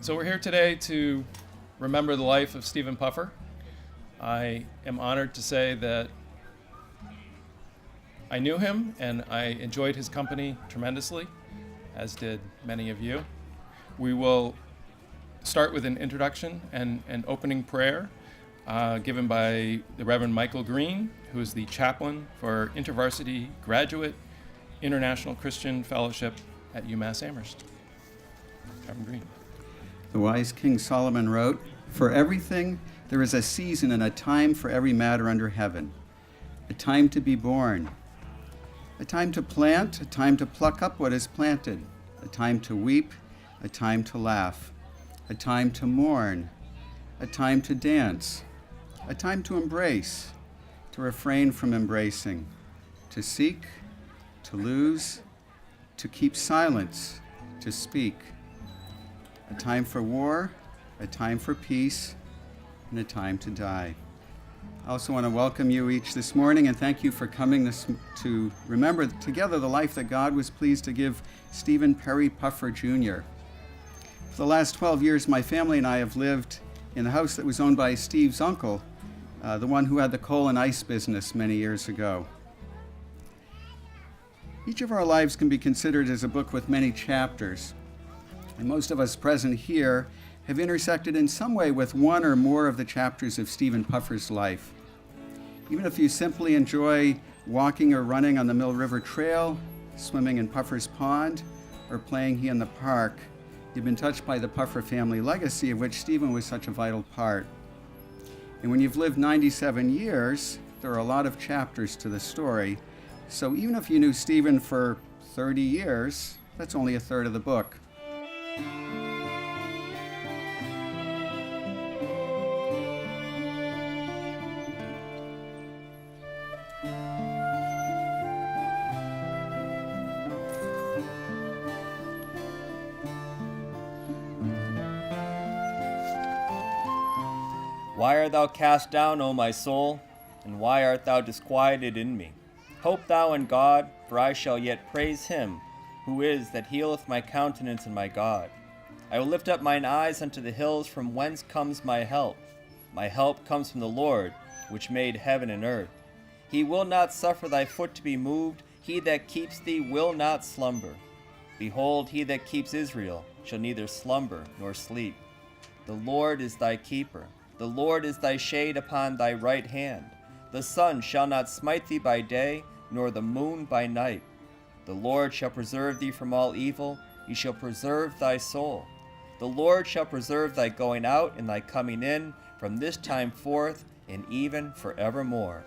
So we're here today to remember the life of Stephen Puffer. I am honored to say that I knew him and I enjoyed his company tremendously, as did many of you. We will start with an introduction and an opening prayer given by the Reverend Michael Green, who is the chaplain for InterVarsity Graduate International Christian Fellowship at UMass Amherst. Reverend Green. The wise King Solomon wrote, "For everything there is a season and a time for every matter under heaven, a time to be born, a time to plant, a time to pluck up what is planted, a time to weep, a time to laugh, a time to mourn, a time to dance, a time to embrace, to refrain from embracing, to seek, to lose, to keep silence, to speak, a time for war, a time for peace, and a time to die." I also want to welcome you each this morning and thank you for coming to remember together the life that God was pleased to give Stephen Perry Puffer Jr. For the last 12 years, my family and I have lived in the house that was owned by Steve's uncle, the one who had the coal and ice business many years ago. Each of our lives can be considered as a book with many chapters, and most of us present here have intersected in some way with one or more of the chapters of Stephen Puffer's life. Even if you simply enjoy walking or running on the Mill River Trail, swimming in Puffer's Pond, or playing here in the park, you've been touched by the Puffer family legacy, of which Stephen was such a vital part. And when you've lived 97 years, there are a lot of chapters to the story. So even if you knew Stephen for 30 years, that's only a third of the book. Why art thou cast down, O my soul? And why art thou disquieted in me? Hope thou in God, for I shall yet praise him, who is that healeth my countenance and my God. I will lift up mine eyes unto the hills, from whence comes my help. My help comes from the Lord, which made heaven and earth. He will not suffer thy foot to be moved. He that keeps thee will not slumber. Behold, he that keeps Israel shall neither slumber nor sleep. The Lord is thy keeper. The Lord is thy shade upon thy right hand. The sun shall not smite thee by day, nor the moon by night. The Lord shall preserve thee from all evil. He shall preserve thy soul. The Lord shall preserve thy going out and thy coming in from this time forth and even forevermore.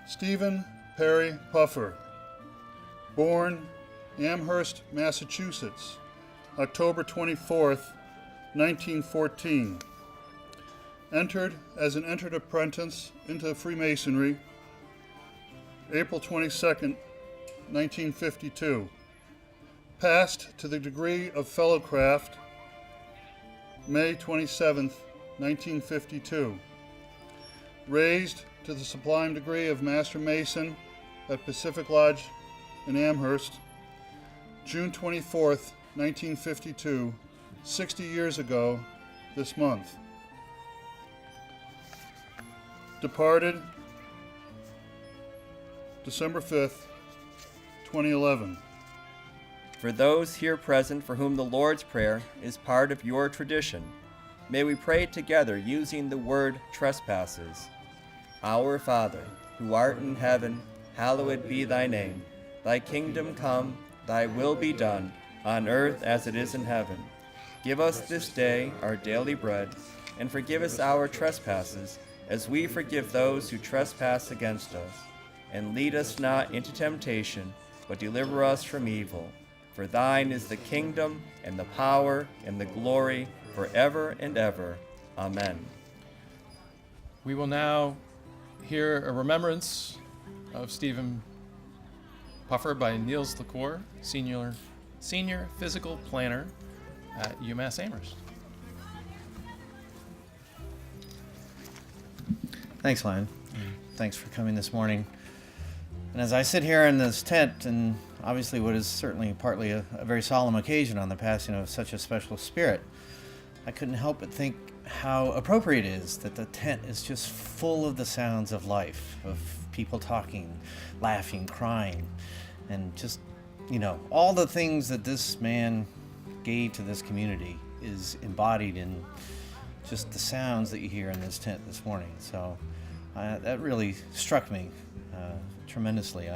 Stephen Perry Puffer, born Amherst, Massachusetts, October 24th, 1914. Entered as an entered apprentice into Freemasonry, April 22nd, 1952. Passed to the degree of Fellowcraft, May 27th, 1952. Raised to the sublime degree of Master Mason at Pacific Lodge in Amherst, June 24th, 1952, 60 years ago this month. Departed December 5th, 2011. For those here present for whom the Lord's Prayer is part of your tradition, may we pray together using the word trespasses. Our Father, who art in heaven, hallowed be thy name. Thy kingdom come, thy will be done, on earth as it is in heaven. Give us this day our daily bread, and forgive us our trespasses, as we forgive those who trespass against us. And lead us not into temptation, but deliver us from evil. For thine is the kingdom, and the power, and the glory, forever and ever. Amen. We will now hear a remembrance of Stephen Puffer by Niels LaCour, senior physical planner at UMass Amherst. Thanks, Lion. Thanks for coming this morning. And as I sit here in this tent and obviously what is certainly partly a very solemn occasion on the passing of such a special spirit, I couldn't help but think how appropriate it is that the tent is just full of the sounds of life, of people talking, laughing, crying, and just, all the things that this man gave to this community is embodied in just the sounds that you hear in this tent this morning. So that really struck me tremendously.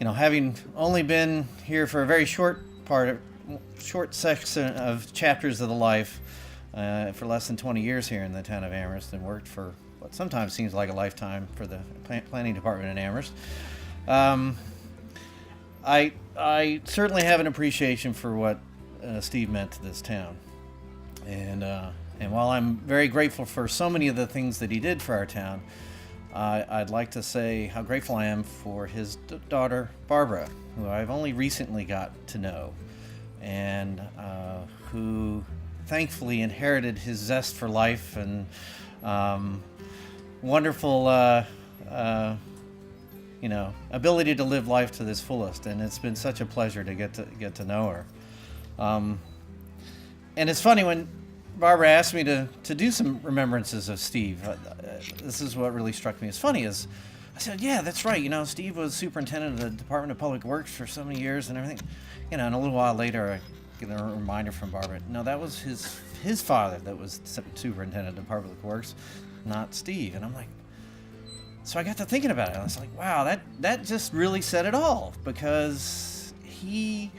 Having only been here for a very short section of chapters of the life for less than 20 years here in the town of Amherst, and worked for what sometimes seems like a lifetime for the planning department in Amherst, I certainly have an appreciation for what Steve meant to this town. And while I'm very grateful for so many of the things that he did for our town, I'd like to say how grateful I am for his daughter, Barbara, who I've only recently got to know, and who thankfully inherited his zest for life and wonderful ability to live life to this fullest. And it's been such a pleasure to get to know her. And it's funny, when Barbara asked me to do some remembrances of Steve, this is what really struck me as funny. Is I said, yeah, that's right. Steve was superintendent of the Department of Public Works for so many years and everything. And a little while later, I get a reminder from Barbara. No, that was his father that was superintendent of Public Works, not Steve. And I'm like, so I got to thinking about it. And I was like, wow, that just really said it all, because he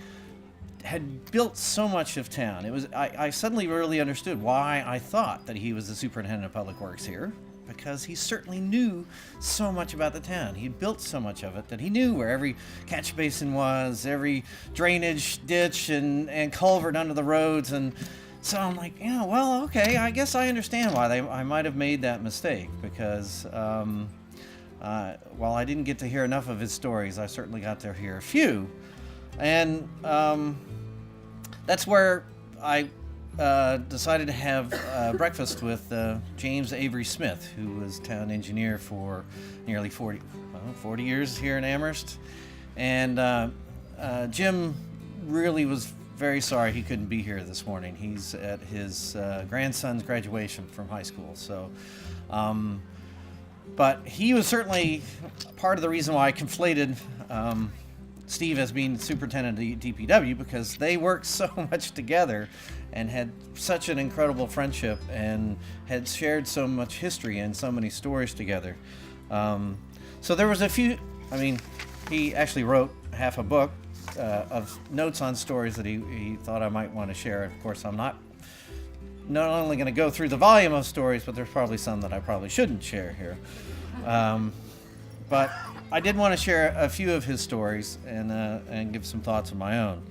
had built so much of town. I suddenly really understood why I thought that he was the superintendent of Public Works here, because he certainly knew so much about the town. He built so much of it that he knew where every catch basin was, every drainage ditch and culvert under the roads. And so I'm like, well, okay, I guess I understand why I might have made that mistake, because while I didn't get to hear enough of his stories, I certainly got to hear a few. And that's where I decided to have breakfast with James Avery Smith, who was town engineer for nearly 40 years here in Amherst. And Jim really was very sorry he couldn't be here this morning. He's at his grandson's graduation from high school. So, but he was certainly part of the reason why I conflated Steve as being superintendent of DPW, because they worked so much together and had such an incredible friendship and had shared so much history and so many stories together. So there was a few, he actually wrote half a book of notes on stories that he thought I might want to share. Of course, I'm not only going to go through the volume of stories, but there's probably some that I probably shouldn't share here. But I did want to share a few of his stories and give some thoughts of my own.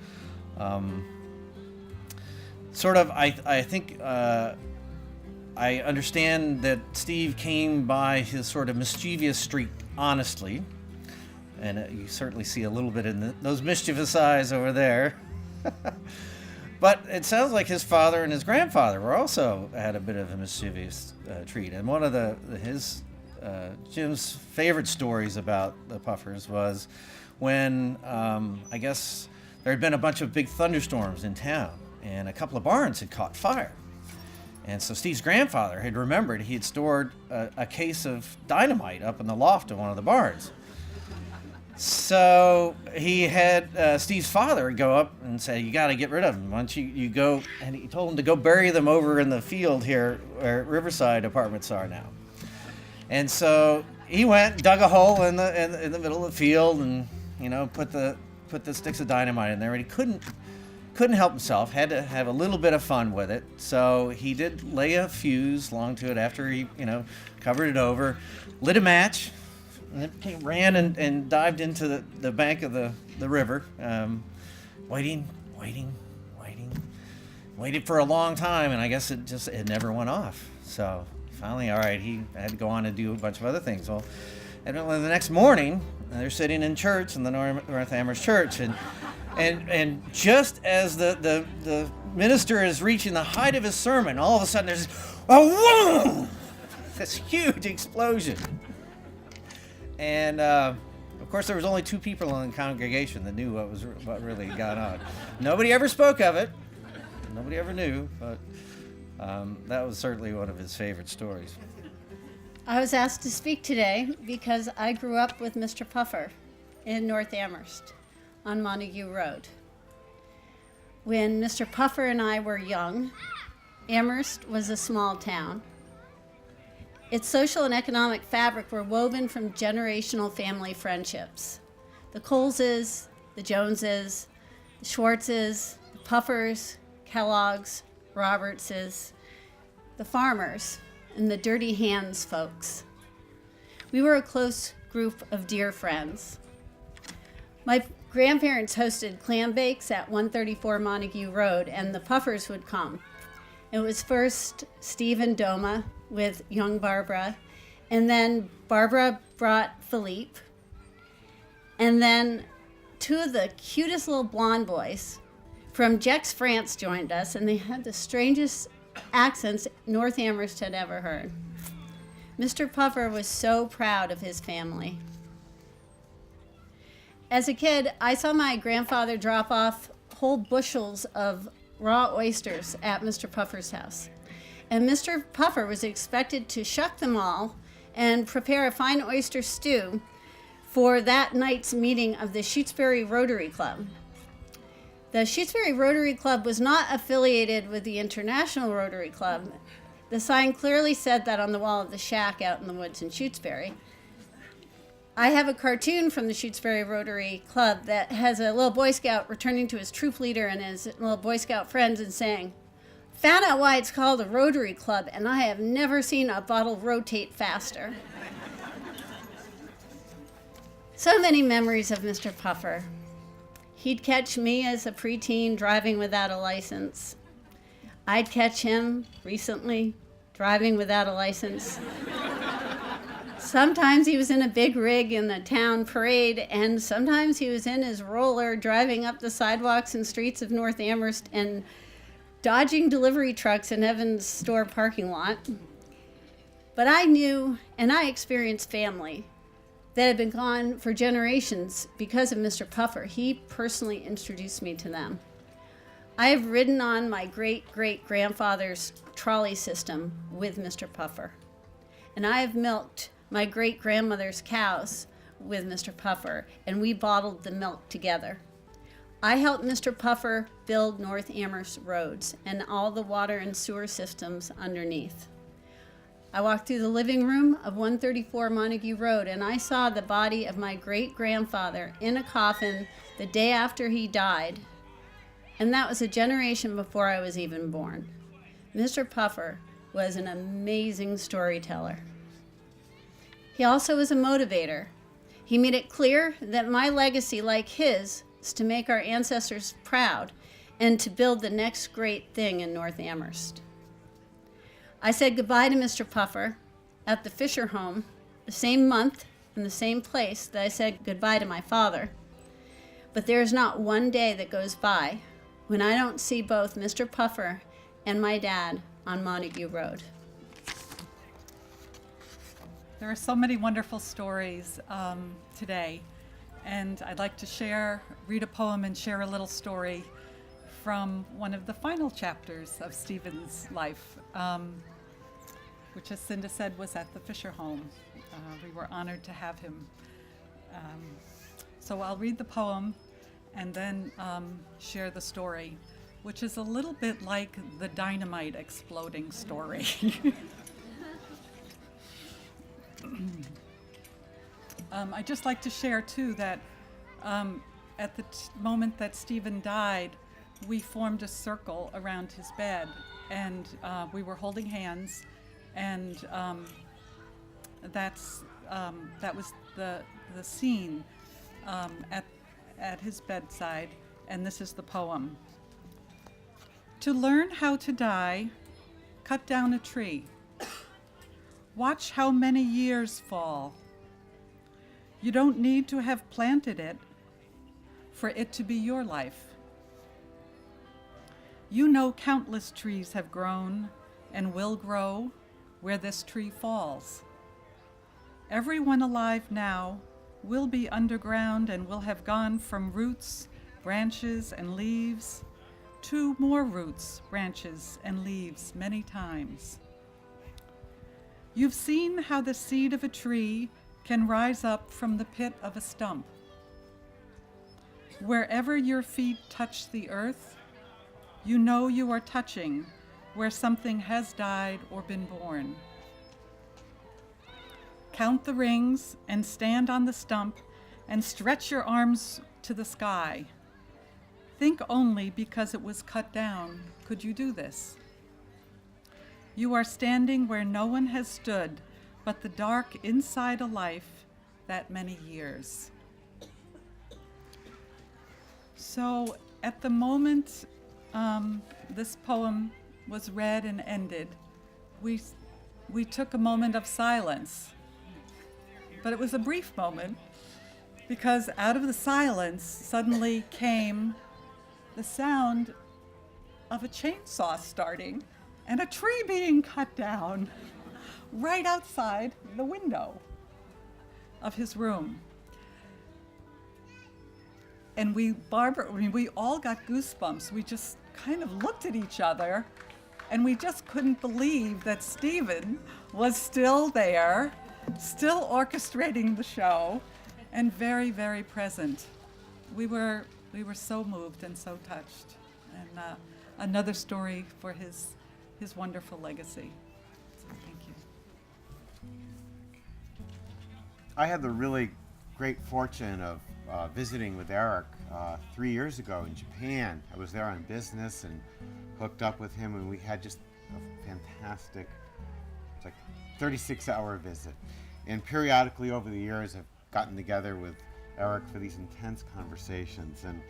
I think I understand that Steve came by his sort of mischievous streak honestly, and you certainly see a little bit in those mischievous eyes over there. But it sounds like his father and his grandfather were also had a bit of a mischievous treat. And one of Jim's favorite stories about the Puffers was when I guess there had been a bunch of big thunderstorms in town, and a couple of barns had caught fire. And so Steve's grandfather had remembered he had stored a case of dynamite up in the loft of one of the barns. So he had Steve's father go up and say, you got to get rid of them. Why don't you go, and he told him to go bury them over in the field here where Riverside apartments are now. And so he went, dug a hole in the middle of the field, and put the sticks of dynamite in there. And he couldn't help himself. Had to have a little bit of fun with it. So he did lay a fuse along to it after he covered it over, lit a match, and then he ran and dived into the bank of the river, waited for a long time, and I guess it never went off. So finally, all right, he had to go on and do a bunch of other things. Well, and the next morning, they're sitting in church in the North Amherst Church, and just as the minister is reaching the height of his sermon, all of a sudden there's this huge explosion. And of Of course, there was only 2 people in the congregation that knew what really had gone on. Nobody ever spoke of it. Nobody ever knew, but that was certainly one of his favorite stories. I was asked to speak today because I grew up with Mr. Puffer in North Amherst on Montague Road. When Mr. Puffer and I were young, Amherst was a small town. Its social and economic fabric were woven from generational family friendships. The Coleses, the Joneses, the Schwartzes, the Puffers, Kellogg's, Robertses, the farmers, and the Dirty Hands folks. We were a close group of dear friends. My grandparents hosted clam bakes at 134 Montague Road, and the Puffers would come. It was first Steve and Doma with young Barbara, and then Barbara brought Philippe, and then 2 of the cutest little blonde boys from Gex, France joined us, and they had the strangest accents North Amherst had ever heard. Mr. Puffer was so proud of his family. As a kid, I saw my grandfather drop off whole bushels of raw oysters at Mr. Puffer's house. And Mr. Puffer was expected to shuck them all and prepare a fine oyster stew for that night's meeting of the Shutesbury Rotary Club. The Shutesbury Rotary Club was not affiliated with the International Rotary Club. The sign clearly said that on the wall of the shack out in the woods in Shutesbury. I have a cartoon from the Shutesbury Rotary Club that has a little Boy Scout returning to his troop leader and his little Boy Scout friends and saying, "Found out why it's called a Rotary Club, and I have never seen a bottle rotate faster." So many memories of Mr. Puffer. He'd catch me as a preteen driving without a license. I'd catch him recently driving without a license. Sometimes he was in a big rig in the town parade, and sometimes he was in his roller driving up the sidewalks and streets of North Amherst and dodging delivery trucks in Evan's store parking lot. But I knew and I experienced family that had been gone for generations because of Mr. Puffer. He personally introduced me to them. I have ridden on my great-great-grandfather's trolley system with Mr. Puffer, and I have milked my great-grandmother's cows with Mr. Puffer, and we bottled the milk together. I helped Mr. Puffer build North Amherst roads and all the water and sewer systems underneath. I walked through the living room of 134 Montague Road, and I saw the body of my great-grandfather in a coffin the day after he died, and that was a generation before I was even born. Mr. Puffer was an amazing storyteller. He also was a motivator. He made it clear that my legacy, like his, is to make our ancestors proud and to build the next great thing in North Amherst. I said goodbye to Mr. Puffer at the Fisher home the same month in the same place that I said goodbye to my father. But there is not one day that goes by when I don't see both Mr. Puffer and my dad on Montague Road. There are so many wonderful stories today, and I'd like to read a poem and share a little story from one of the final chapters of Stephen's life, which, as Cinda said, was at the Fisher home. We were honored to have him. So I'll read the poem and then share the story, which is a little bit like the dynamite exploding story. I'd just like to share, too, that at the moment that Stephen died, we formed a circle around his bed, and we were holding hands, and that was the scene at his bedside, and this is the poem. To learn how to die, cut down a tree. Watch how many years fall. You don't need to have planted it for it to be your life. You know countless trees have grown and will grow where this tree falls. Everyone alive now will be underground and will have gone from roots, branches, and leaves to more roots, branches, and leaves many times. You've seen how the seed of a tree can rise up from the pit of a stump. Wherever your feet touch the earth, you know you are touching where something has died or been born. Count the rings and stand on the stump and stretch your arms to the sky. Think only because it was cut down could you do this. You are standing where no one has stood but the dark inside a life that many years. So at the moment this poem was read and ended, we took a moment of silence. But it was a brief moment because out of the silence suddenly came the sound of a chainsaw starting and a tree being cut down right outside the window of his room. And we all got goosebumps. We just kind of looked at each other and we just couldn't believe that Stephen was still there, still orchestrating the show, and very, very present. We were so moved and so touched. And another story for his wonderful legacy. So thank you. I had the really great fortune of visiting with Eric 3 years ago in Japan. I was there on business and hooked up with him, and we had just a fantastic, it's like 36-hour visit. And periodically over the years, I've gotten together with Eric for these intense conversations, and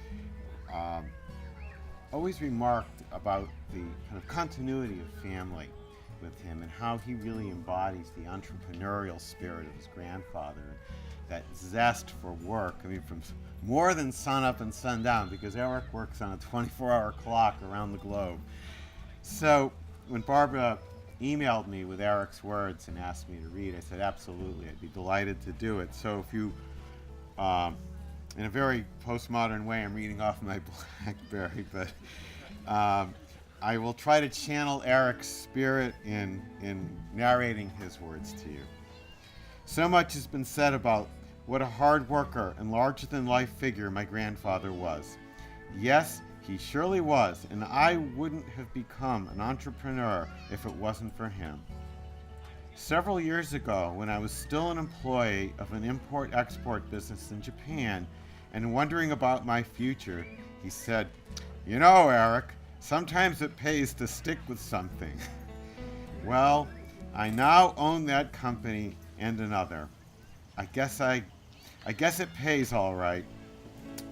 always remarked about the kind of continuity of family with him and how he really embodies the entrepreneurial spirit of his grandfather, that zest for work. I mean, from more than sun up and sun down, because Eric works on a 24-hour clock around the globe. So when Barbara emailed me with Eric's words and asked me to read, I said, absolutely, I'd be delighted to do it. So if you, in a very postmodern way, I'm reading off my BlackBerry, but I will try to channel Eric's spirit in narrating his words to you. So much has been said about what a hard worker and larger-than-life figure my grandfather was. Yes, he surely was, and I wouldn't have become an entrepreneur if it wasn't for him. Several years ago, when I was still an employee of an import-export business in Japan and wondering about my future, he said, "You know, Eric, sometimes it pays to stick with something." Well, I now own that company and another. I guess it pays all right.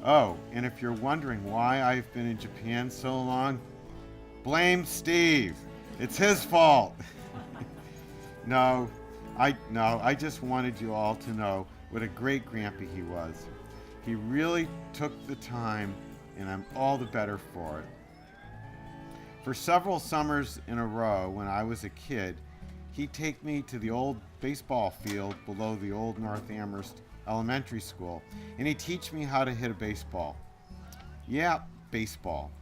Oh, and if you're wondering why I've been in Japan so long, blame Steve. It's his fault. No, I just wanted you all to know what a great grandpa he was. He really took the time, and I'm all the better for it. For several summers in a row when I was a kid, he'd take me to the old baseball field below the old North Amherst Elementary School, and he'd teach me how to hit a baseball. Yeah, baseball.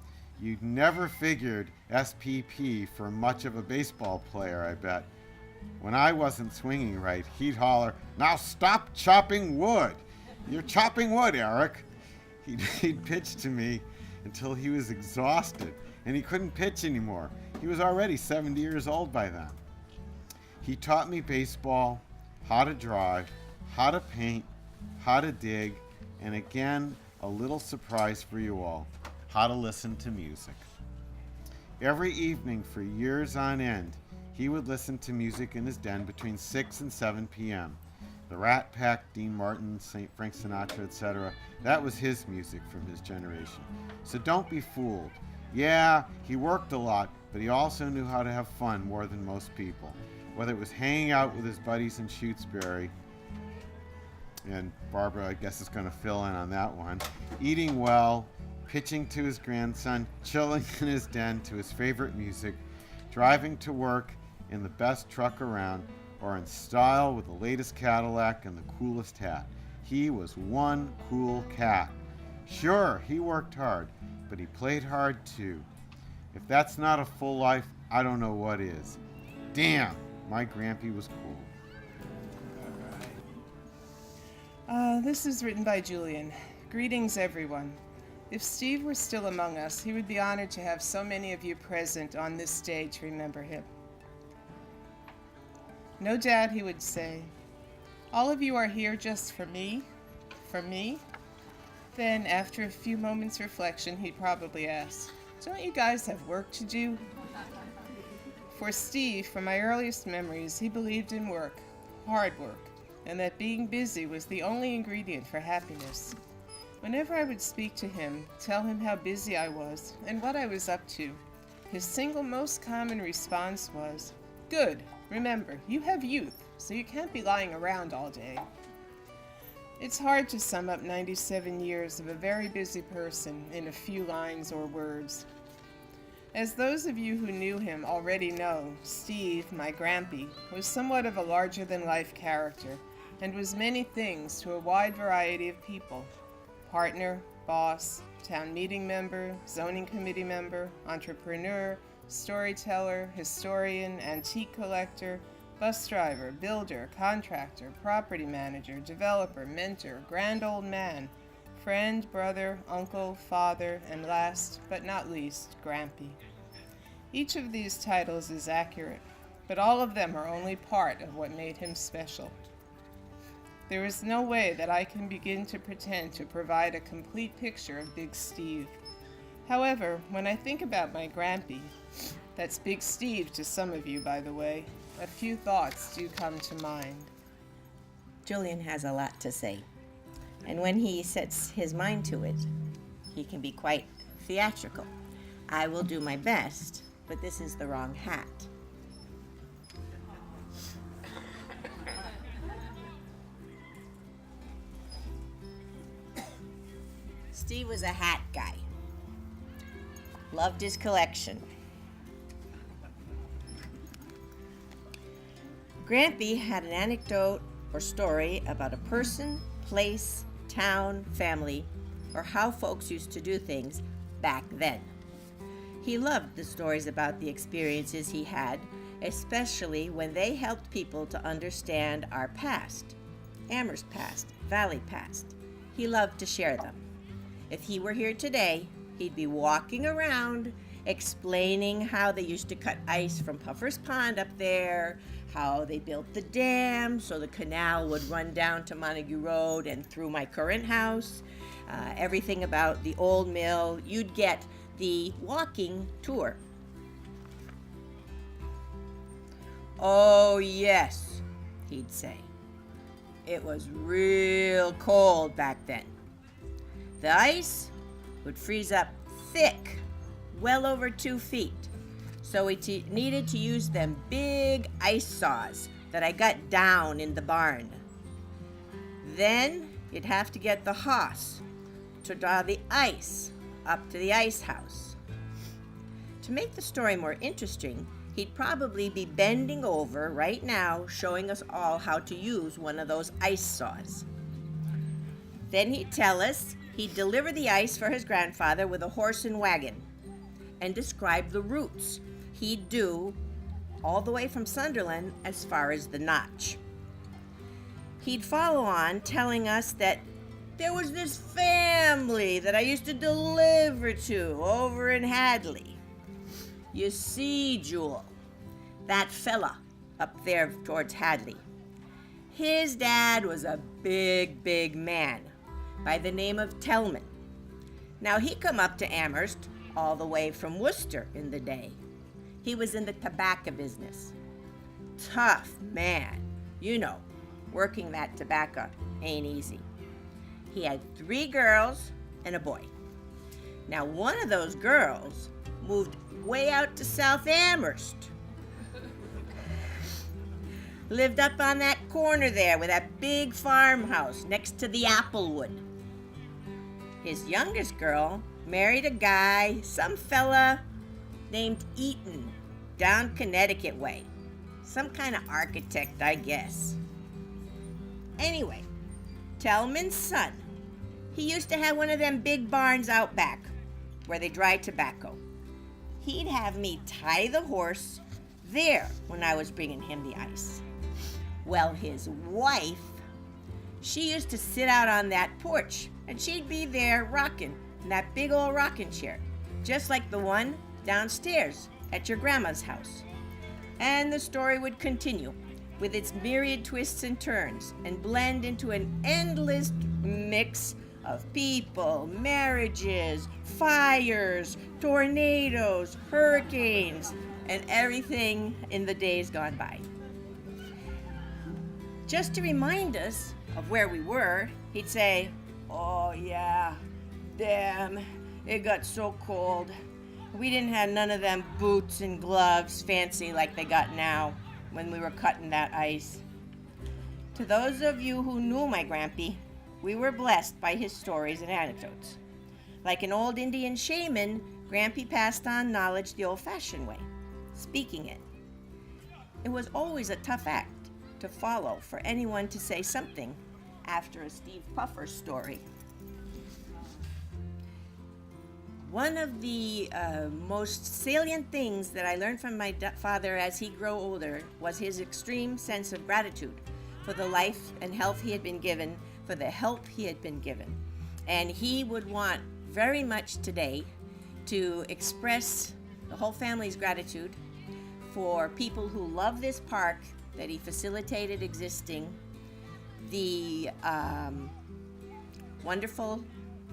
You'd never figured SPP for much of a baseball player, I bet. When I wasn't swinging right, he'd holler, "Now stop chopping wood. You're chopping wood, Eric." He'd pitch to me until he was exhausted, and he couldn't pitch anymore. He was already 70 years old by then. He taught me baseball, how to drive, how to paint, how to dig, and again, a little surprise for you all, how to listen to music. Every evening for years on end, he would listen to music in his den between 6 and 7 p.m. The Rat Pack, Dean Martin, St. Frank Sinatra, etc. That was his music from his generation. So don't be fooled. Yeah, he worked a lot, but he also knew how to have fun more than most people. Whether it was hanging out with his buddies in Shutesbury, and Barbara, I guess, is going to fill in on that one, eating well, pitching to his grandson, chilling in his den to his favorite music, driving to work in the best truck around, or in style with the latest Cadillac and the coolest hat. He was one cool cat. Sure, he worked hard, but he played hard too. If that's not a full life, I don't know what is. Damn, my Grampy was cool. This is written by Julian. Greetings, everyone. If Steve were still among us, he would be honored to have so many of you present on this day to remember him. No doubt he would say, "All of you are here just for me? For me?" Then, after a few moments' reflection, he'd probably ask, "Don't you guys have work to do?" For Steve, from my earliest memories, he believed in work, hard work, and that being busy was the only ingredient for happiness. Whenever I would speak to him, tell him how busy I was and what I was up to, his single most common response was, "Good. Remember, you have youth, so you can't be lying around all day." It's hard to sum up 97 years of a very busy person in a few lines or words. As those of you who knew him already know, Steve, my Grampy, was somewhat of a larger-than-life character and was many things to a wide variety of people. Partner, boss, town meeting member, zoning committee member, entrepreneur, storyteller, historian, antique collector, bus driver, builder, contractor, property manager, developer, mentor, grand old man, friend, brother, uncle, father, and last but not least, Grampy. Each of these titles is accurate, but all of them are only part of what made him special. There is no way that I can begin to pretend to provide a complete picture of Big Steve. However, when I think about my Grampy, that's Big Steve to some of you, by the way, a few thoughts do come to mind. Julian has a lot to say, and when he sets his mind to it, he can be quite theatrical. I will do my best, but this is the wrong hat. Steve was a hat guy. Loved his collection. Grampy had an anecdote or story about a person, place, town, family, or how folks used to do things back then. He loved the stories about the experiences he had, especially when they helped people to understand our past, Amherst past, Valley past. He loved to share them. If he were here today, he'd be walking around explaining how they used to cut ice from Puffer's Pond up there, how they built the dam so the canal would run down to Montague Road and through my current house, everything about the old mill. You'd get the walking tour. "Oh, yes," he'd say. "It was real cold back then. The ice would freeze up thick, well over 2 feet. So we needed to use them big ice saws that I got down in the barn. Then you'd have to get the hoss to draw the ice up to the ice house. To make the story more interesting, he'd probably be bending over right now, showing us all how to use one of those ice saws. Then he'd tell us he'd deliver the ice for his grandfather with a horse and wagon and describe the routes he'd do all the way from Sunderland as far as the Notch. He'd follow on telling us that there was this family that I used to deliver to over in Hadley. You see, Jewel, that fella up there towards Hadley, his dad was a big, big man by the name of Tellman. Now, he come up to Amherst all the way from Worcester in the day. He was in the tobacco business. Tough man. You know, working that tobacco ain't easy. He had 3 girls and a boy. Now, one of those girls moved way out to South Amherst. Lived up on that corner there with that big farmhouse next to the Applewood. His youngest girl married a guy, some fella named Eaton, down Connecticut way. Some kind of architect, I guess. Anyway, Tellman's son, he used to have one of them big barns out back where they dry tobacco. He'd have me tie the horse there when I was bringing him the ice. Well, his wife, she used to sit out on that porch, and she'd be there rocking in that big old rocking chair, just like the one downstairs at your grandma's house. And the story would continue with its myriad twists and turns and blend into an endless mix of people, marriages, fires, tornadoes, hurricanes, and everything in the days gone by. Just to remind us of where we were, he'd say, "Oh yeah, damn, it got so cold. We didn't have none of them boots and gloves fancy like they got now when we were cutting that ice." To those of you who knew my Grampy, we were blessed by his stories and anecdotes. Like an old Indian shaman, Grampy passed on knowledge the old-fashioned way, speaking it. It was always a tough act to follow for anyone to say something after a Steve Puffer story. One of the most salient things that I learned from my father as he grew older was his extreme sense of gratitude for the life and health he had been given, for the help he had been given. And he would want very much today to express the whole family's gratitude for people who love this park that he facilitated existing, the wonderful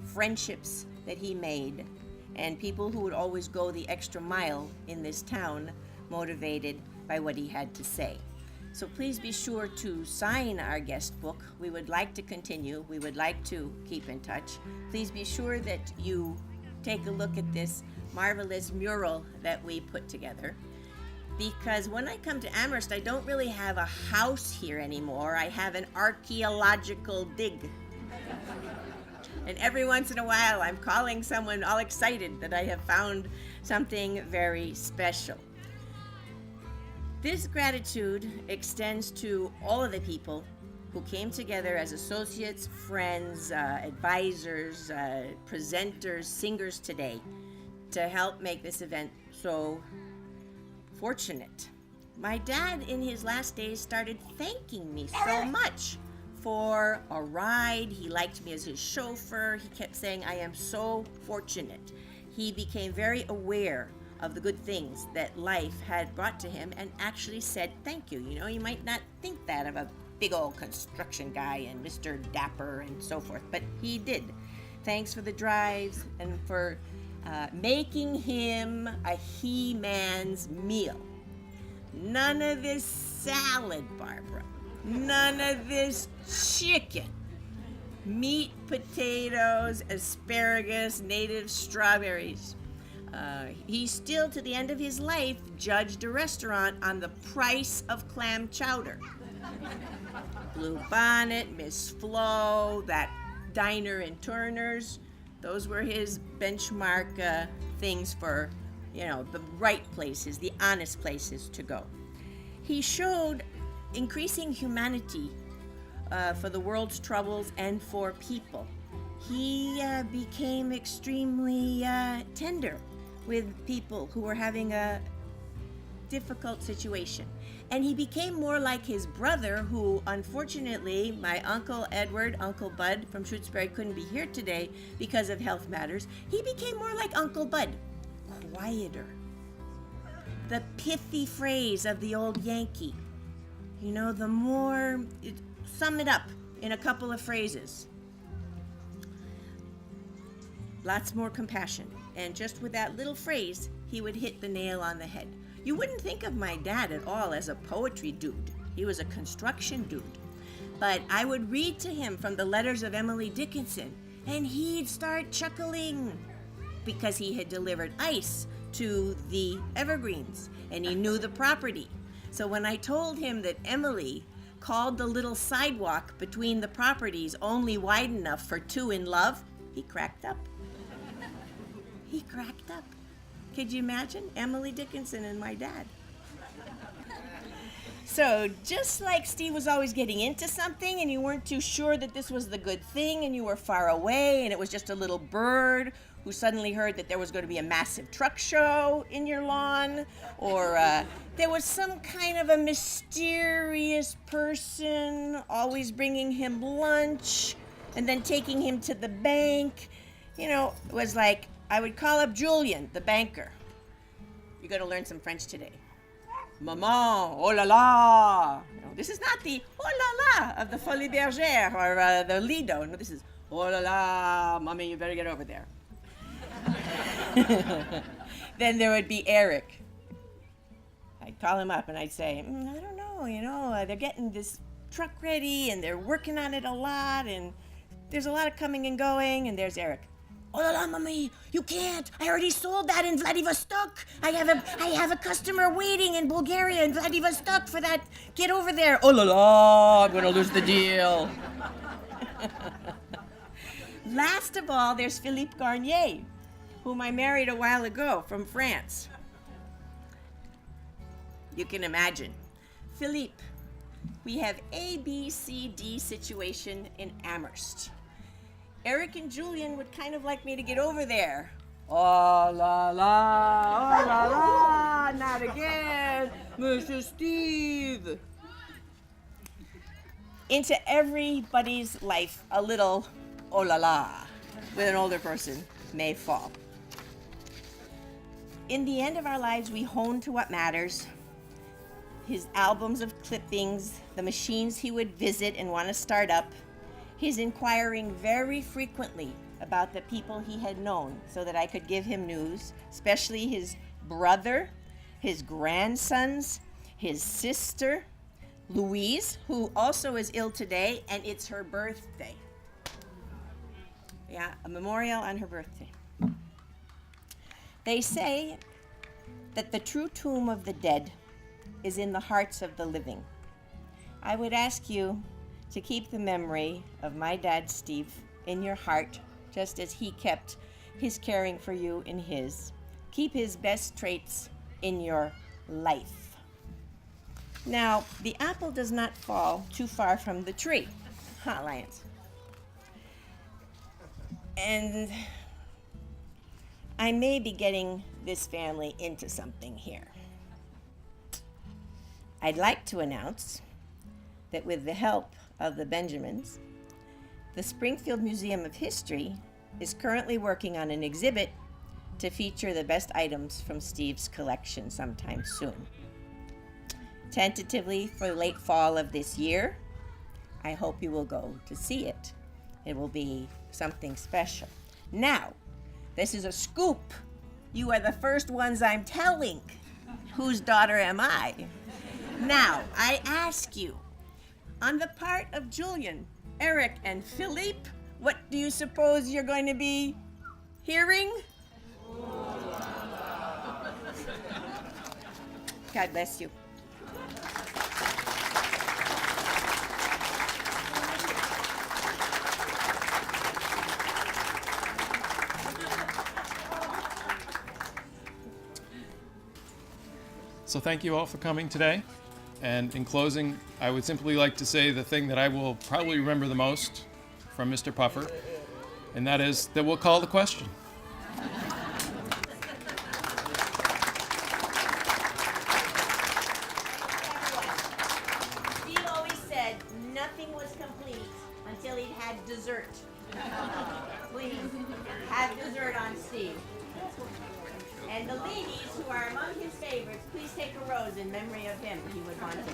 friendships that he made, and people who would always go the extra mile in this town, motivated by what he had to say. So please be sure to sign our guest book. We would like to continue. We would like to keep in touch. Please be sure that you take a look at this marvelous mural that we put together. Because when I come to Amherst, I don't really have a house here anymore. I have an archaeological dig. And every once in a while, I'm calling someone all excited that I have found something very special. This gratitude extends to all of the people who came together as associates, friends, advisors, presenters, singers today to help make this event so fortunate. My dad, in his last days, started thanking me so much for a ride. He liked me as his chauffeur. He kept saying, "I am so fortunate." He became very aware of the good things that life had brought to him and actually said thank you. You know, you might not think that of a big old construction guy and Mr. Dapper and so forth, but he did. Thanks for the drives and for making him a he-man's meal. None of this salad, Barbara. None of this chicken. Meat, potatoes, asparagus, native strawberries. He still, to the end of his life, judged a restaurant on the price of clam chowder. Blue Bonnet, Miss Flo, that diner in Turner's, those were his benchmark things for, you know, the right places, the honest places to go. He showed increasing humanity for the world's troubles and for people. He became extremely tender with people who were having a difficult situation. And he became more like his brother, who unfortunately, my Uncle Edward, Uncle Bud from Shutesbury, couldn't be here today because of health matters. He became more like Uncle Bud, quieter. The pithy phrase of the old Yankee. You know, the more, sum it up in a couple of phrases. Lots more compassion. And just with that little phrase, he would hit the nail on the head. You wouldn't think of my dad at all as a poetry dude. He was a construction dude. But I would read to him from the letters of Emily Dickinson, and he'd start chuckling because he had delivered ice to the Evergreens, and he knew the property. So when I told him that Emily called the little sidewalk between the properties only wide enough for two in love, he cracked up. He cracked up. Could you imagine? Emily Dickinson and my dad. So, just like Steve was always getting into something and you weren't too sure that this was the good thing and you were far away and it was just a little bird who suddenly heard that there was going to be a massive truck show in your lawn, or there was some kind of a mysterious person always bringing him lunch and then taking him to the bank. You know, it was like, I would call up Julian, the banker. You're going to learn some French today. Maman, oh la la. No, this is not the oh la la of the Folie Bergère or the Lido. No, this is oh la la, mommy, you better get over there. Then there would be Eric. I'd call him up and I'd say, I don't know, they're getting this truck ready and they're working on it a lot and there's a lot of coming and going, and there's Eric. Oh la la, mommy, you can't. I already sold that in Vladivostok. I have a customer waiting in Bulgaria in Vladivostok for that. Get over there. Oh la la, I'm gonna lose the deal. Last of all, there's Philippe Garnier, whom I married a while ago from France. You can imagine. Philippe, we have A, B, C, D situation in Amherst. Eric and Julian would kind of like me to get over there. Oh la la, not again, Mr. Steve. Into everybody's life, a little oh la la with an older person may fall. In the end of our lives, we hone to what matters. His albums of clippings, the machines he would visit and want to start up, his inquiring very frequently about the people he had known so that I could give him news, especially his brother, his grandsons, his sister, Louise, who also is ill today, and it's her birthday. Yeah, a memorial on her birthday. They say that the true tomb of the dead is in the hearts of the living. I would ask you to keep the memory of my dad, Steve, in your heart, just as he kept his caring for you in his. Keep his best traits in your life. Now, the apple does not fall too far from the tree, huh, Lance? And I may be getting this family into something here. I'd like to announce that with the help of the Benjamins, the Springfield Museum of History is currently working on an exhibit to feature the best items from Steve's collection sometime soon. Tentatively for the late fall of this year, I hope you will go to see it. It will be something special. Now, this is a scoop. You are the first ones I'm telling. Whose daughter am I? Now, I ask you, on the part of Julian, Eric, and Philippe, what do you suppose you're going to be hearing? God bless you. So thank you all for coming today. And in closing, I would simply like to say the thing that I will probably remember the most from Mr. Puffer, and that is that we'll call the question. Steve always said nothing was complete until he'd had dessert. Please, have dessert on Steve. And the ladies who are among his favorites, please take a rose in memory of him. He would want it.